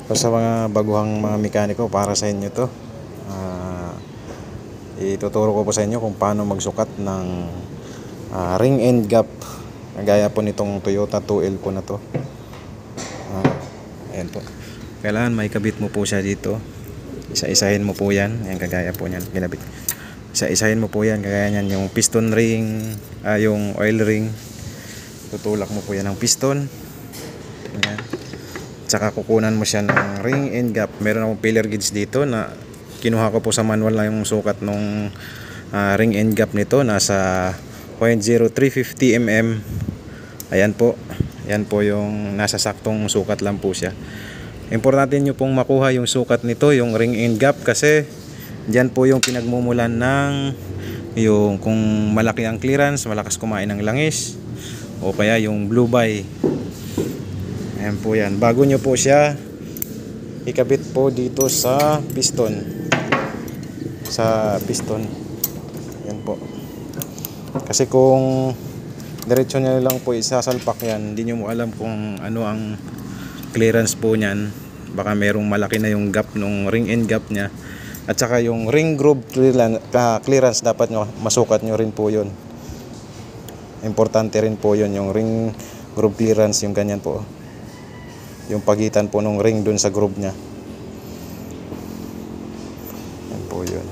So, sa mga baguhang mga mekaniko, para sa inyo to, ituturo ko po sa inyo kung paano magsukat ng ring end gap, gaya po nitong Toyota 2L po na to. Ayan po, kailangan may kabit mo po siya dito. Isa-isahin mo po yan. Ayan, kagaya po nyan, ginabit. Isa-isahin mo po yan, kagaya nyan. Yung piston ring, yung oil ring, tutulak mo po yan ng piston. Ayan. Tsaka kukunan mo siya ng ring end gap. Meron akong filler gauge dito na kinuha ko po sa manual na yung sukat nung ring end gap nito. Nasa 0.0350 mm. Ayan po. Yan po yung nasa saktong sukat lang po siya. Importante nyo pong makuha yung sukat nito, yung ring end gap, kasi dyan po yung pinagmumulan ng yung kung malaki ang clearance, malakas kumain ng langis, o kaya yung blue by. Ayan po yan. Bago nyo po siya ikabit po dito sa piston. Ayan po. Kasi kung diretso nyo lang po isasalpak yan, hindi nyo mo alam kung ano ang clearance po nyan. Baka merong malaki na yung gap nung ring end gap nya. At saka yung ring groove clearance, dapat nyo masukat nyo rin po yun. Importante rin po yun, yung ring groove clearance, yung ganyan po, yung pagitan po nung ring dun sa groove nya. Yan po yun.